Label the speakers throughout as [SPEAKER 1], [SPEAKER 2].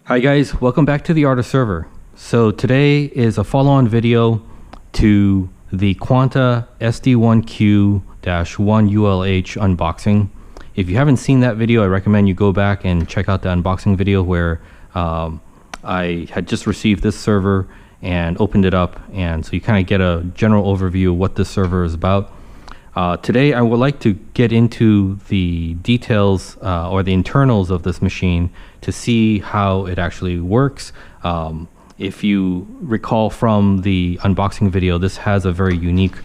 [SPEAKER 1] Hi guys, welcome back to the Art of Server. So today is a follow-on video to the Quanta SD1Q-1ULH unboxing. If you haven't seen that video, I recommend you go back and check out the unboxing video where I had just received this server and opened it up, and so you kind of get a general overview of what this server is about. Today I would like to get into the details or the internals of this machine to see how it actually works. If you recall from the unboxing video, this has a very unique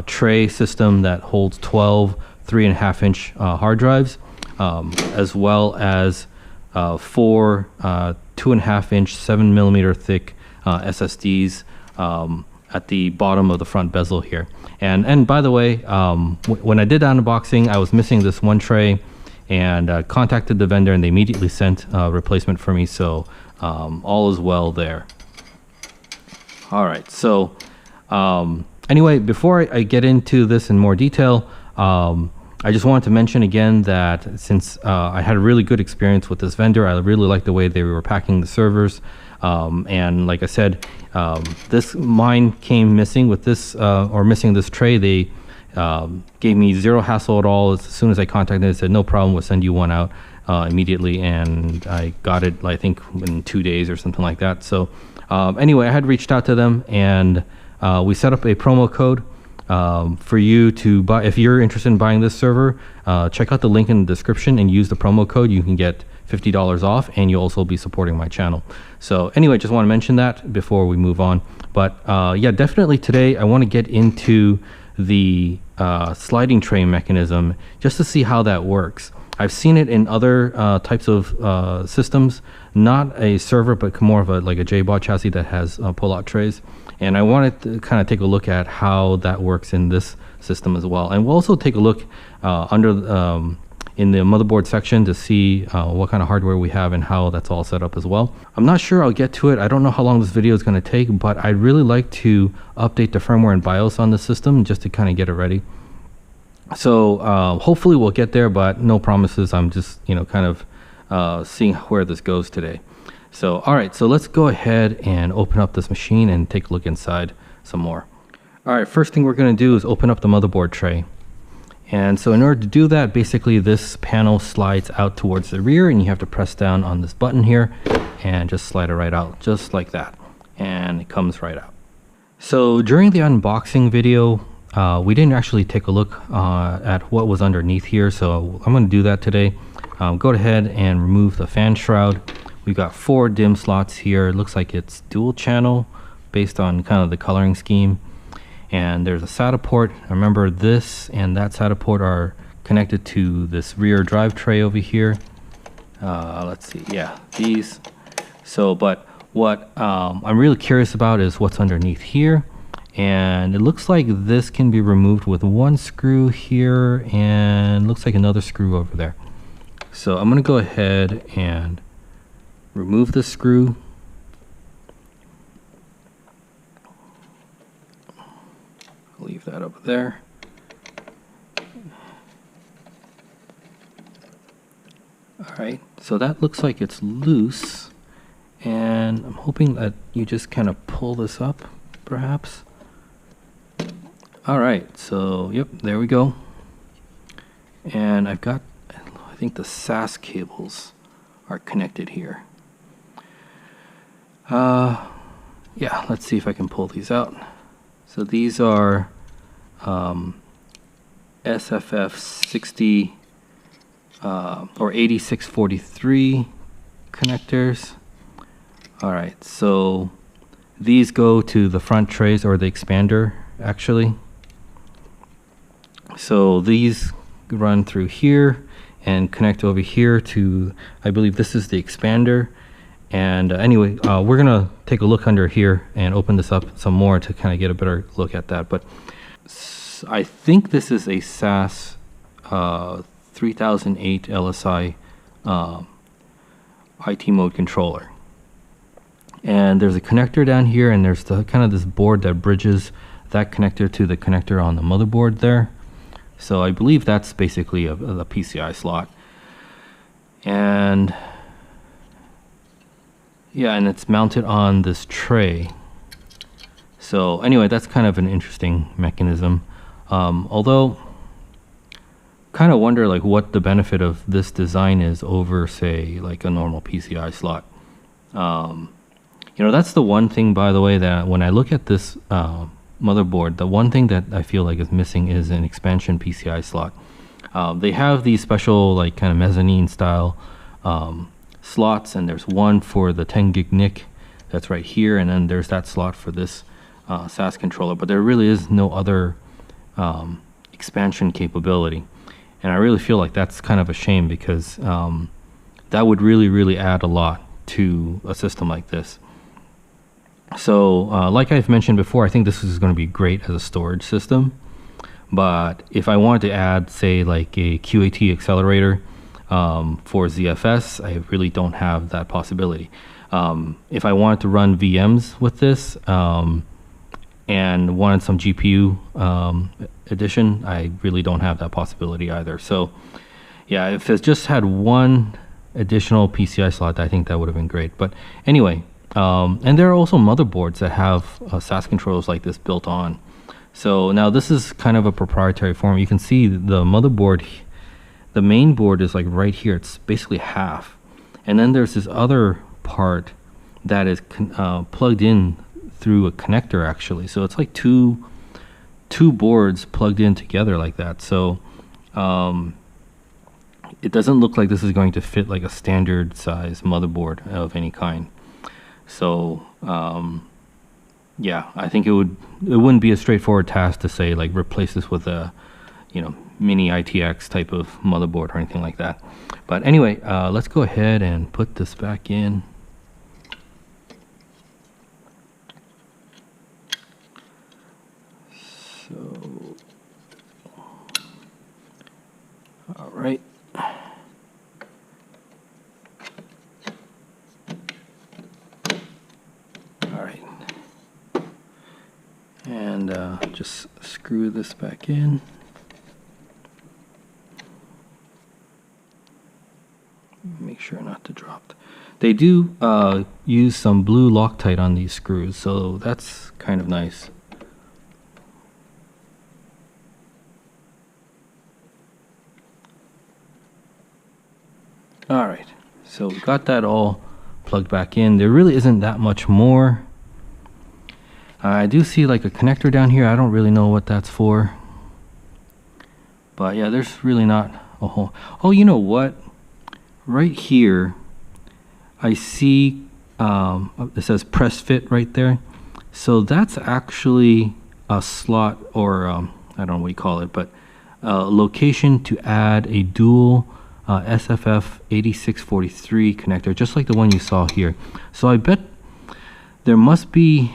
[SPEAKER 1] tray system that holds 12 3.5-inch hard drives, as well as 4 2.5-inch 7mm thick SSDs at the bottom of the front bezel here. And by the way, when I did the unboxing, I was missing this one tray, and contacted the vendor, and they immediately sent a replacement for me. So all is well there. All right. So anyway, before I get into this in more detail, I just wanted to mention again that since I had a really good experience with this vendor, I really liked the way they were packing the servers. And like I said, mine came missing with this, missing this tray. They gave me zero hassle at all. As soon as I contacted them, they said, no problem, we'll send you one out immediately. And I got it, I think, in 2 days or something like that. So anyway, I had reached out to them, and we set up a promo code for you to buy. If you're interested in buying this server, check out the link in the description and use the promo code. You can get $50 off, and you'll also be supporting my channel. So anyway, just want to mention that before we move on. But yeah, definitely today I want to get into the sliding tray mechanism just to see how that works. I've seen it in other types of systems, not a server, but more of like a JBOD chassis that has pull-out trays. And I wanted to kind of take a look at how that works in this system as well. And we'll also take a look in the motherboard section to see what kind of hardware we have and how that's all set up as well. I'm not sure I'll get to it. I don't know how long this video is going to take, but I'd really like to update the firmware and BIOS on the system just to kind of get it ready. So hopefully we'll get there, but no promises. I'm just, kind of seeing where this goes today. So, all right, so let's go ahead and open up this machine and take a look inside some more. All right, first thing we're going to do is open up the motherboard tray. And so in order to do that, basically this panel slides out towards the rear, and you have to press down on this button here and just slide it right out, just like that. And it comes right out. So during the unboxing video, we didn't actually take a look at what was underneath here. So I'm going to do that today. Go ahead and remove the fan shroud. We've got 4 DIMM slots here. It looks like it's dual channel based on kind of the coloring scheme. And there's a SATA port. Remember, this and that SATA port are connected to this rear drive tray over here. Let's see, yeah, these. So, but what I'm really curious about is what's underneath here. And it looks like this can be removed with one screw here, and looks like another screw over there. So I'm gonna go ahead and remove this screw. Leave that over there. All right, so that looks like it's loose, and I'm hoping that you just kind of pull this up, perhaps. All right, so yep, there we go. And I've got, I think the SAS cables are connected here. Yeah, let's see if I can pull these out. So these are SFF 60 or 8643 connectors. All right, so these go to the front trays, or the expander actually. So these run through here and connect over here to, I believe this is the expander. And anyway, we're gonna take a look under here and open this up some more to kind of get a better look at that. But I think this is a SAS 3008 LSI IT mode controller. And there's a connector down here, and there's the kind of this board that bridges that connector to the connector on the motherboard there. So I believe that's basically the PCI slot. And Yeah, and it's mounted on this tray. So anyway, that's kind of an interesting mechanism. Although, kind of wonder like what the benefit of this design is over, say, like a normal PCI slot. You know, that's the one thing, by the way, that when I look at this motherboard, the one thing that I feel like is missing is an expansion PCI slot. They have these special like kind of mezzanine style slots, and there's one for the 10 gig NIC that's right here, and then there's that slot for this SAS controller, but there really is no other expansion capability, and I really feel like that's kind of a shame, because that would really add a lot to a system like this. So like I've mentioned before, I think this is going to be great as a storage system, but if I wanted to add, say, like a QAT accelerator for ZFS, I really don't have that possibility. If I wanted to run VMs with this and wanted some GPU addition, I really don't have that possibility either. So yeah, if it just had one additional PCI slot, I think that would have been great. But anyway, and there are also motherboards that have SAS controllers like this built on. So now this is kind of a proprietary form. You can see the motherboard, the main board is like right here. It's basically half. And then there's this other part that is plugged in through a connector, actually. So it's like two boards plugged in together like that. So it doesn't look like this is going to fit like a standard size motherboard of any kind. So yeah, I think it wouldn't be a straightforward task to say like replace this with a, you know, mini ITX type of motherboard or anything like that. But anyway, let's go ahead and put this back in. So, all right. And just screw this back in. Make sure not to drop. They do use some blue Loctite on these screws, so that's kind of nice. All right, so we got that all plugged back in. There really isn't that much more. I do see like a connector down here. I don't really know what that's for. But yeah, there's really not a whole... Oh, you know what? Right here, I see it says press fit right there. So that's actually a slot, or I don't know what you call it, but location to add a dual SFF 8643 connector, just like the one you saw here. So I bet there must be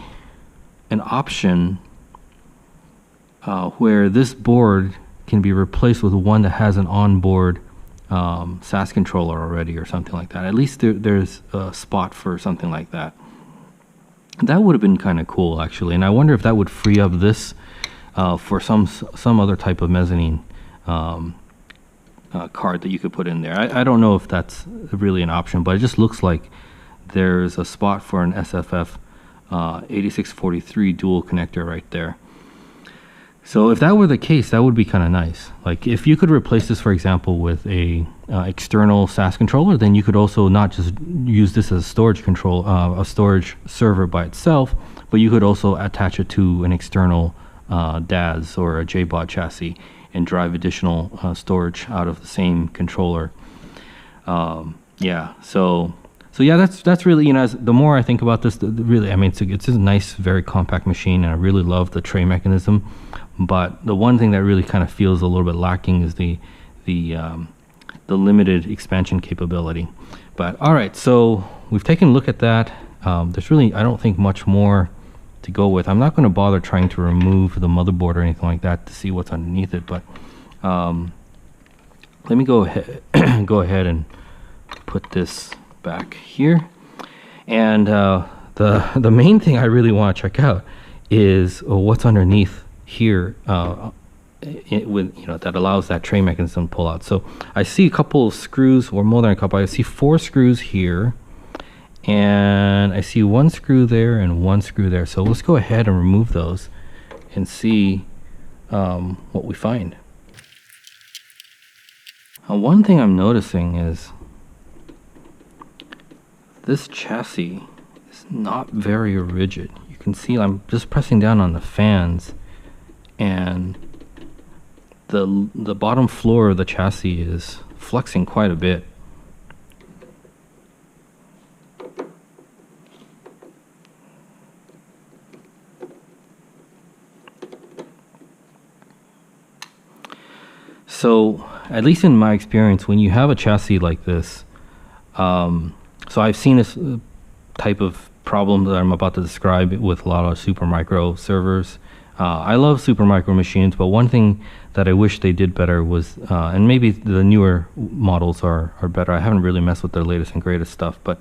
[SPEAKER 1] an option where this board can be replaced with one that has an onboard SAS controller already or something like that. At least there's a spot for something like that. That would have been kind of cool, actually. And I wonder if that would free up this for some other type of mezzanine card that you could put in there. I don't know if that's really an option, but it just looks like there's a spot for an SFF 8643 dual connector right there. So if that were the case, that would be kind of nice. Like if you could replace this, for example, with a external SAS controller, then you could also not just use this as a storage control, a storage server by itself, but you could also attach it to an external DAS or a JBOD chassis and drive additional storage out of the same controller. Yeah, so yeah, that's really, you know, the more I think about this, really, I mean, it's a nice, very compact machine, and I really love the tray mechanism. But the one thing that really kind of feels a little bit lacking is the limited expansion capability. But all right, so we've taken a look at that. There's really, I don't think, much more to go with. I'm not going to bother trying to remove the motherboard or anything like that to see what's underneath it. But let me go ahead and put this back here. And the main thing I really want to check out is what's underneath here with, you know, that allows that tray mechanism to pull out. So I see a couple of screws, or more than a couple. I see 4 screws here, and I see one screw there and one screw there. So let's go ahead and remove those and see what we find. One thing I'm noticing is this chassis is not very rigid. You can see I'm just pressing down on the fans, and the bottom floor of the chassis is flexing quite a bit. So, at least in my experience, when you have a chassis like this, so I've seen this type of problem that I'm about to describe with a lot of Supermicro servers. I love Supermicro machines, but one thing that I wish they did better was, and maybe the newer models are better. I haven't really messed with their latest and greatest stuff, but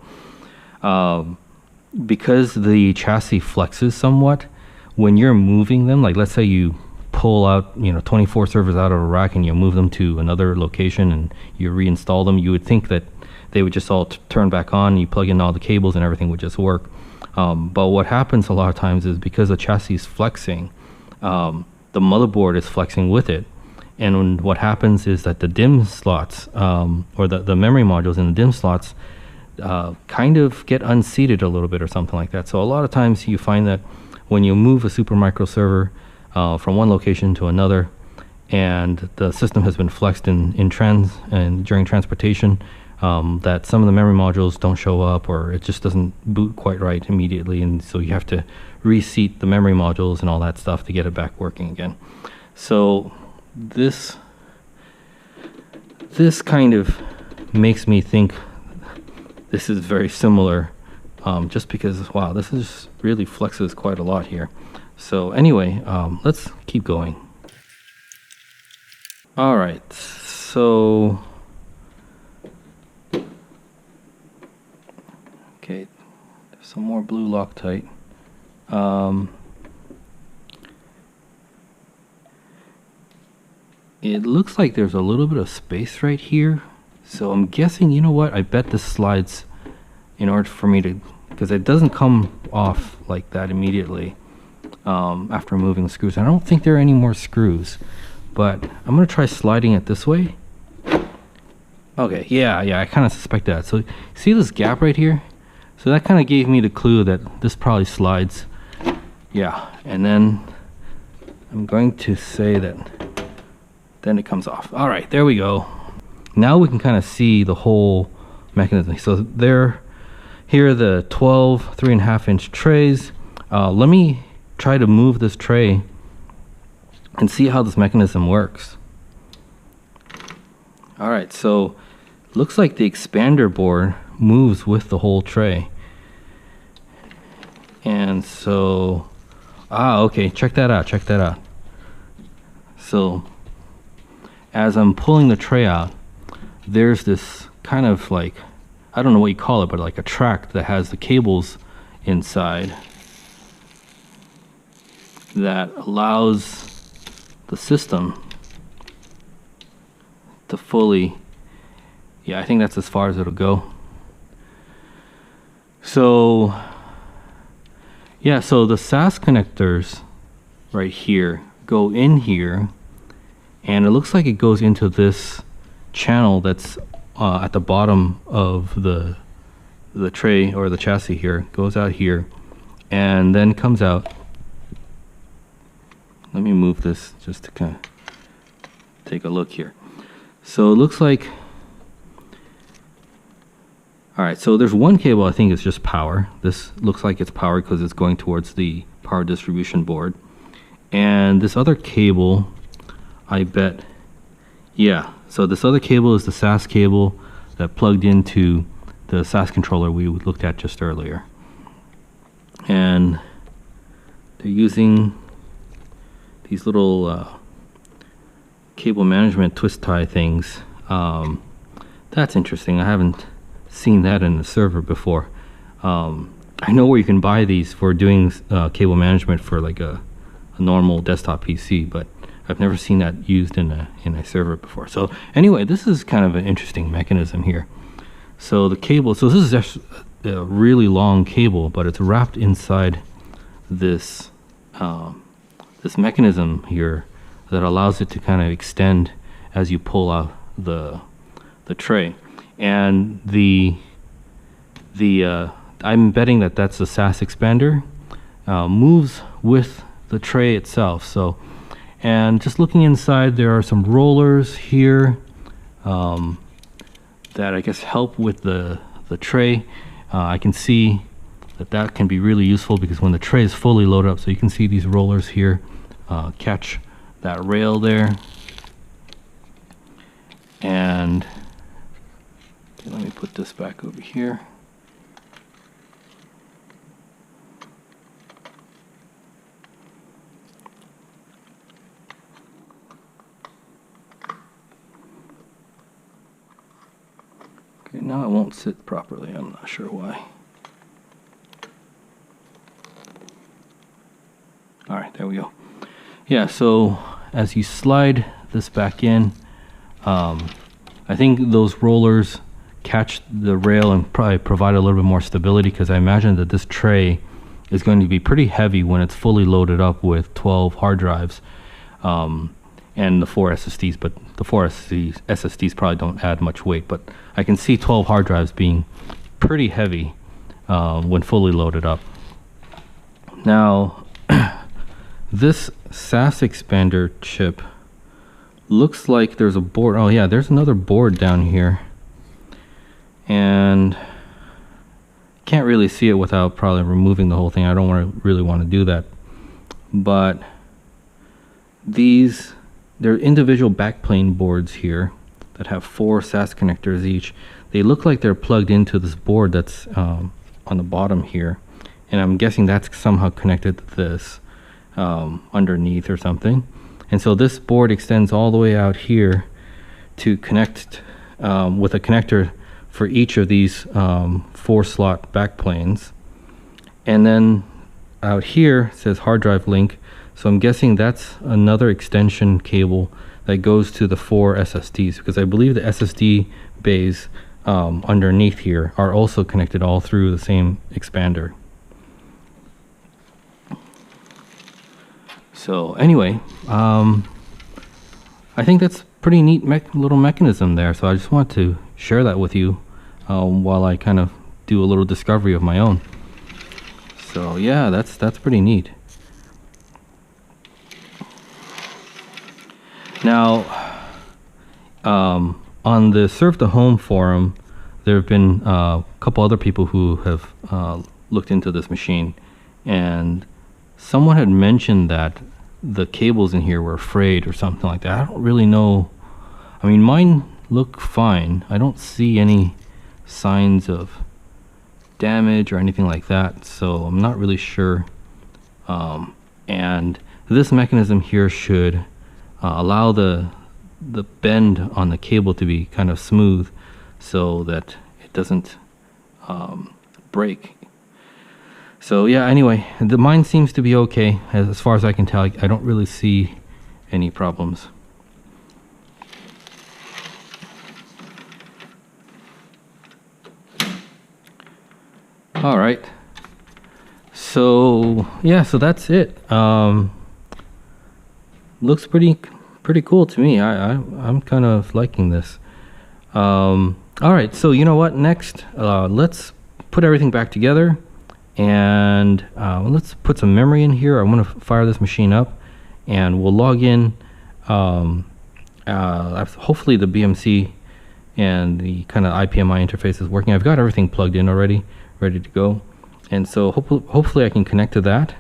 [SPEAKER 1] because the chassis flexes somewhat, when you're moving them, like let's say you pull out 24 servers out of a rack and you move them to another location and you reinstall them, you would think that they would just all turn back on, you plug in all the cables and everything would just work. But what happens a lot of times is because the chassis is flexing, the motherboard is flexing with it, and what happens is that the DIMM slots or the memory modules in the DIMM slots kind of get unseated a little bit or something like that. So a lot of times you find that when you move a Supermicro server from one location to another, and the system has been flexed during transportation, that some of the memory modules don't show up, or it just doesn't boot quite right immediately, and so you have to reseat the memory modules and all that stuff to get it back working again. So this kind of makes me think this is very similar, just because, wow, this is really flexes quite a lot here. So anyway, let's keep going. All right, so okay, there's some more blue Loctite. It looks like there's a little bit of space right here, so I'm guessing, you know what, I bet this slides in order for me to, because it doesn't come off like that immediately after moving the screws. I don't think there are any more screws, but I'm gonna try sliding it this way. Okay, yeah, I kind of suspect that. So see this gap right here? So that kind of gave me the clue that this probably slides. Yeah, and then I'm going to say that then it comes off. All right, there we go. Now we can kind of see the whole mechanism. So here are the 12 3.5-inch trays. Let me try to move this tray and see how this mechanism works. All right, so looks like the expander board moves with the whole tray. And so, okay, check that out. So as I'm pulling the tray out, there's this kind of like, I don't know what you call it, but like a track that has the cables inside that allows the system to fully, I think that's as far as it'll go. So yeah, so the SAS connectors right here go in here, and it looks like it goes into this channel that's at the bottom of the tray or the chassis here, goes out here and then comes out. Let me move this just to kind of take a look here. So it looks like, all right, so there's one cable I think is just power. This looks like it's power because it's going towards the power distribution board. And this other cable, I bet, yeah, so this other cable is the SAS cable that plugged into the SAS controller we looked at just earlier. And they're using these little cable management twist tie things. That's interesting. I haven't seen that in the server before. I know where you can buy these for doing cable management for like a normal desktop PC, but I've never seen that used in a server before. So anyway, this is kind of an interesting mechanism here. So the cable, so this is just a really long cable, but it's wrapped inside this this mechanism here that allows it to kind of extend as you pull out the tray. And I'm betting that that's the SAS expander, moves with the tray itself. So, and just looking inside, there are some rollers here that I guess help with the tray. I can see that can be really useful because when the tray is fully loaded up, so you can see these rollers here catch that rail there. And okay, let me put this back over here. Okay, now it won't sit properly. I'm not sure why. All right, there we go. Yeah, so as you slide this back in, I think those rollers catch the rail and probably provide a little bit more stability, because I imagine that this tray is going to be pretty heavy when it's fully loaded up with 12 hard drives and the 4 SSDs, but the 4 SSDs probably don't add much weight, but I can see 12 hard drives being pretty heavy when fully loaded up. Now, this SAS expander chip looks like there's a board. Oh yeah, there's another board down here, and can't really see it without probably removing the whole thing. I don't really want to do that, but they're individual backplane boards here that have 4 SAS connectors each. They look like they're plugged into this board that's on the bottom here, and I'm guessing that's somehow connected to this underneath or something. And so this board extends all the way out here to connect with a connector for each of these 4-slot backplanes. And then out here it says hard drive link. So I'm guessing that's another extension cable that goes to the 4 SSDs, because I believe the SSD bays underneath here are also connected all through the same expander. So anyway, I think that's pretty neat little mechanism there. So I just want to share that with you while I kind of do a little discovery of my own. So yeah, that's pretty neat. Now, on the Serve to Home forum, there have been a couple other people who have looked into this machine, and someone had mentioned that the cables in here were frayed or something like that. I don't really know. I mean, mine look fine. I don't see any signs of damage or anything like that, so I'm not really sure. And this mechanism here should allow the bend on the cable to be kind of smooth so that it doesn't break. So yeah, anyway, mine seems to be okay. As far as I can tell, I don't really see any problems. All right. So yeah, so that's it. Looks pretty cool to me. I'm kind of liking this. All right, so you know what? Next, let's put everything back together. And let's put some memory in here. I want to fire this machine up, and we'll log in. Hopefully the BMC and the kind of IPMI interface is working. I've got everything plugged in already, ready to go. And so hopefully I can connect to that.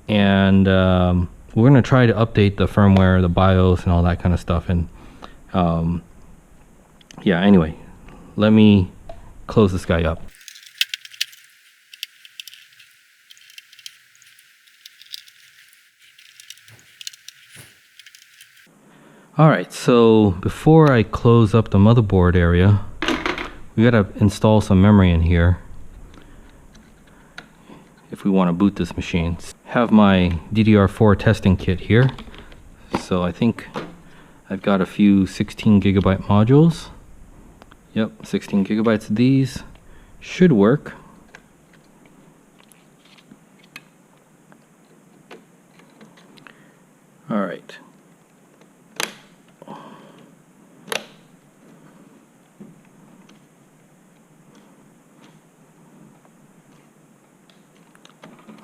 [SPEAKER 1] And we're going to try to update the firmware, the BIOS, and all that kind of stuff. And yeah, anyway, let me close this guy up. Alright, so before I close up the motherboard area, we gotta install some memory in here if we want to boot this machine. Have my DDR4 testing kit here. So I think I've got a few 16 gigabyte modules. Yep, 16 gigabytes of these. should work. All right.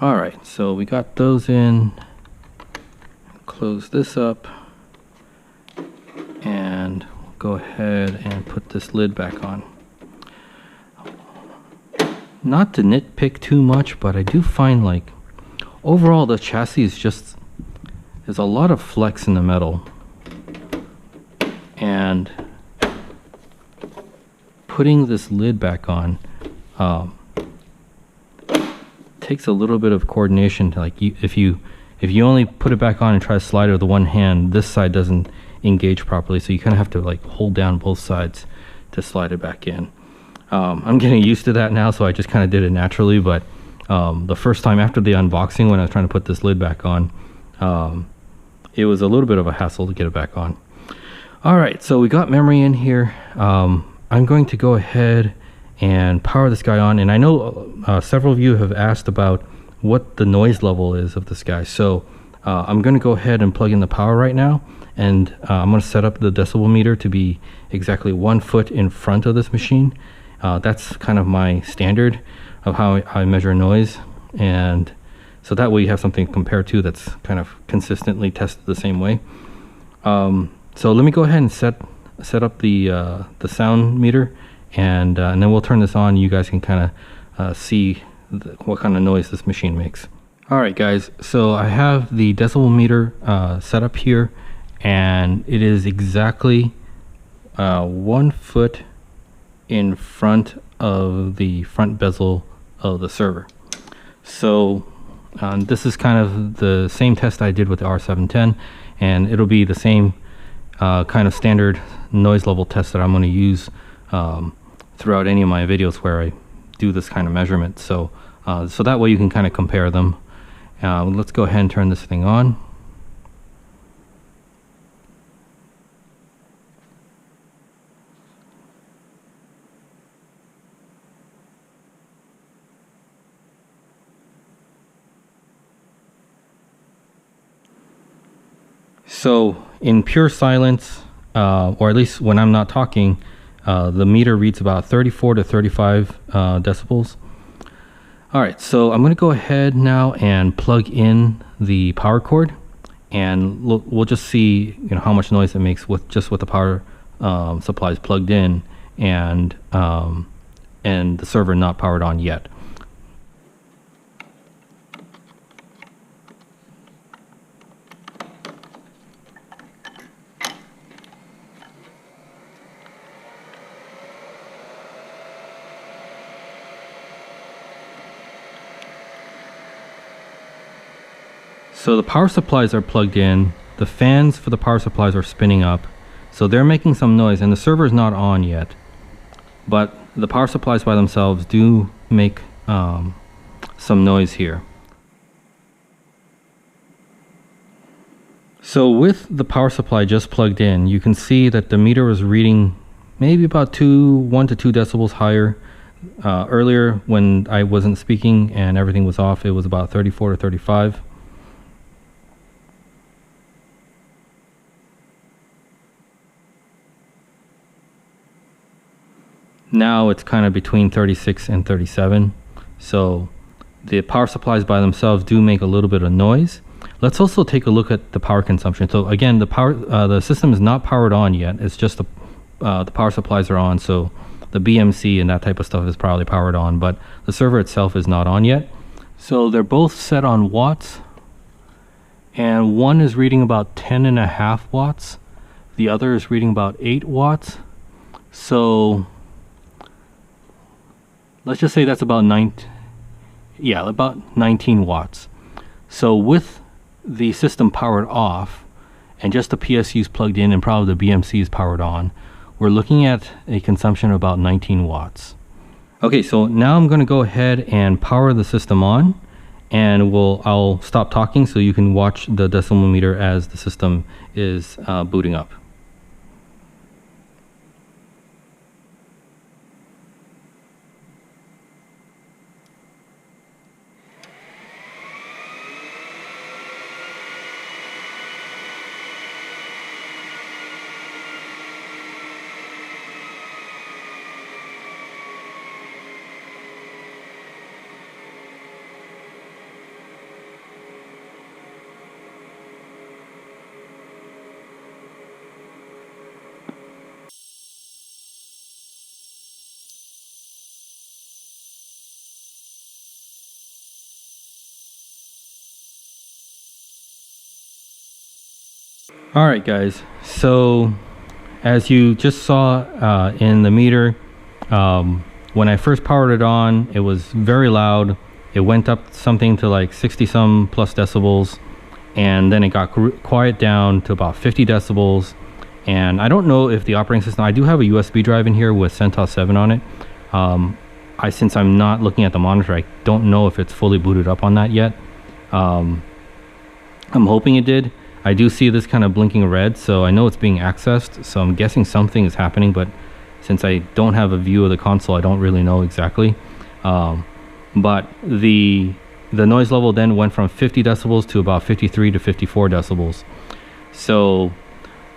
[SPEAKER 1] All right, so we got those in. Close this up and go ahead and put this lid back on. Not to nitpick too much, but I do find like overall the chassis is just, there's a lot of flex in the metal, and putting this lid back on takes a little bit of coordination to, like, if you only put it back on and try to slide it with the one hand, this side doesn't engage properly, so you kind of have to like hold down both sides to slide it back in. I'm getting used to that now, so I just kind of did it naturally, but the first time after the unboxing when I was trying to put this lid back on, it was a little bit of a hassle to get it back on. All right, so we got memory in here. I'm going to go ahead and power this guy on, and I know several of you have asked about what the noise level is of this guy, so I'm going to go ahead and plug in the power right now, and I'm going to set up the decibel meter to be exactly 1 foot in front of this machine. That's kind of my standard of how I measure noise, and so that way you have something to compare to that's kind of consistently tested the same way. So let me go ahead and set up the sound meter, and then we'll turn this on. You guys can kind of see what kind of noise this machine makes. All right, guys, so I have the decibel meter set up here, and it is exactly 1 foot in front of the front bezel of the server. So this is kind of the same test I did with the R710, and it'll be the same kind of standard noise level test that I'm going to use throughout any of my videos where I do this kind of measurement. So so that way you can kind of compare them. Let's go ahead and turn this thing on. So in pure silence, or at least when I'm not talking, the meter reads about 34 to 35 decibels. All right, so I'm going to go ahead now and plug in the power cord, and we'll just see, you know, how much noise it makes with the power supplies plugged in and the server not powered on yet. So the power supplies are plugged in, the fans for the power supplies are spinning up, so they're making some noise, and the server is not on yet, but the power supplies by themselves do make some noise here. So with the power supply just plugged in, you can see that the meter was reading maybe about 1 to 2 decibels higher. Earlier when I wasn't speaking and everything was off, it was about 34 to 35. Now it's kind of between 36 and 37. So the power supplies by themselves do make a little bit of noise. Let's also take a look at the power consumption. So again, the system is not powered on yet. It's just the power supplies are on. So the BMC and that type of stuff is probably powered on, but the server itself is not on yet. So they're both set on watts, and one is reading about 10.5 watts. The other is reading about 8 watts. So let's just say that's about about 19 watts. So with the system powered off and just the PSUs plugged in and probably the BMCs powered on, we're looking at a consumption of about 19 watts. Okay, so now I'm going to go ahead and power the system on, and I'll stop talking so you can watch the decibel meter as the system is booting up. All right, guys. So as you just saw in the meter, when I first powered it on, it was very loud. It went up something to like 60 some plus decibels, and then it got quiet down to about 50 decibels. And I don't know if the operating system, I do have a USB drive in here with CentOS 7 on it. Since I'm not looking at the monitor, I don't know if it's fully booted up on that yet. I'm hoping it did. I do see this kind of blinking red, so I know it's being accessed, so I'm guessing something is happening, but since I don't have a view of the console, I don't really know exactly. But the noise level then went from 50 decibels to about 53 to 54 decibels. So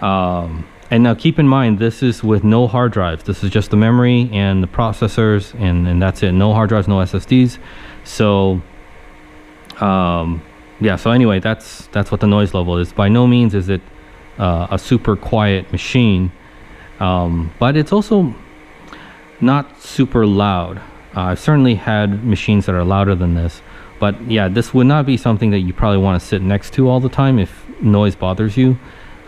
[SPEAKER 1] and now keep in mind, this is with no hard drives. This is just the memory and the processors, and that's it. No hard drives, no SSDs. So yeah, so anyway, that's what the noise level is. By no means is it a super quiet machine, but it's also not super loud. I've certainly had machines that are louder than this, but yeah, this would not be something that you probably want to sit next to all the time if noise bothers you.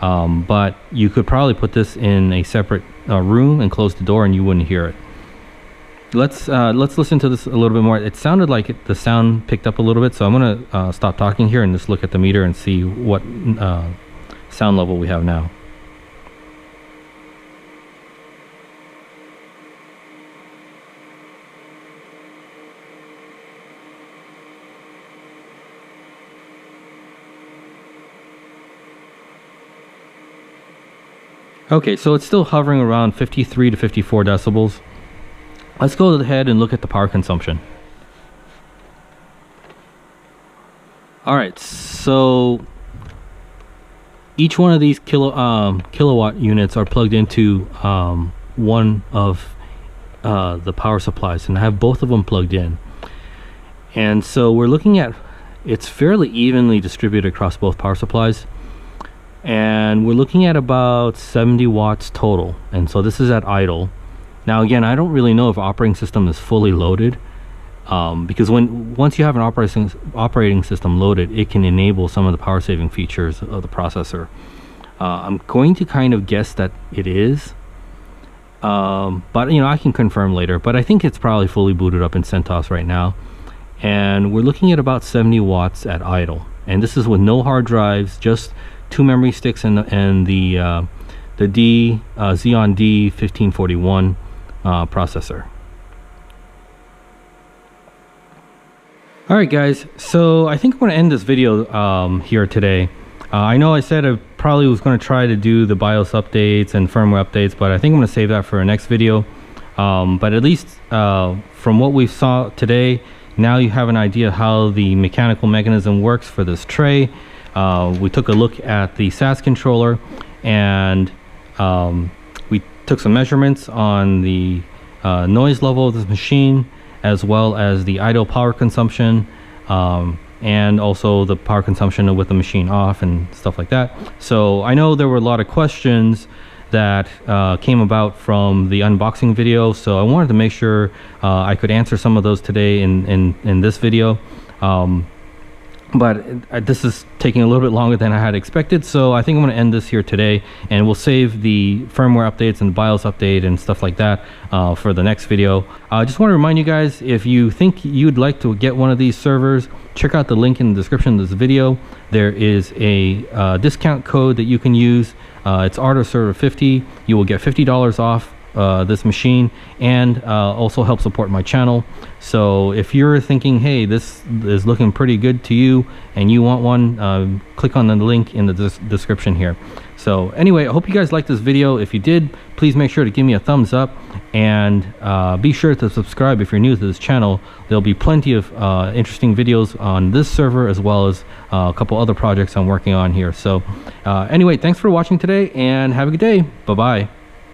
[SPEAKER 1] But you could probably put this in a separate room and close the door and you wouldn't hear it. Let's listen to this a little bit more. It sounded like the sound picked up a little bit, so I'm gonna stop talking here and just look at the meter and see what sound level we have now. Okay, so it's still hovering around 53 to 54 decibels. Let's go ahead and look at the power consumption. All right, so each one of these kilowatt units are plugged into one of the power supplies, and I have both of them plugged in. And so we're looking at, it's fairly evenly distributed across both power supplies. And we're looking at about 70 watts total. And so this is at idle. Now again, I don't really know if operating system is fully loaded, because once you have an operating system loaded, it can enable some of the power saving features of the processor. I'm going to kind of guess that it is, but you know, I can confirm later. But I think it's probably fully booted up in CentOS right now, and we're looking at about 70 watts at idle. And this is with no hard drives, just 2 memory sticks and the Xeon D1541 processor. All right, guys. So I think I'm going to end this video here today. I know I said I probably was going to try to do the BIOS updates and firmware updates, but I think I'm going to save that for a next video. But at least from what we saw today, now you have an idea how the mechanical mechanism works for this tray. We took a look at the SAS controller, and we took some measurements on the noise level of this machine, as well as the idle power consumption, and also the power consumption with the machine off and stuff like that. So I know there were a lot of questions that came about from the unboxing video, so I wanted to make sure I could answer some of those today in this video. But this is taking a little bit longer than I had expected, so I think I'm going to end this here today, and we'll save the firmware updates and the BIOS update and stuff like that for the next video. I just want to remind you guys, if you think you'd like to get one of these servers, check out the link in the description of this video. There is a discount code that you can use. It's ArtofServer50. You will get $50 off this machine, and also help support my channel. So if you're thinking, hey, this is looking pretty good to you and you want one, click on the link in the description here. So anyway, I hope you guys liked this video. If you did, please make sure to give me a thumbs up, and be sure to subscribe if you're new to this channel. There'll be plenty of interesting videos on this server, as well as a couple other projects I'm working on here. So anyway, thanks for watching today, and have a good day. Bye-bye.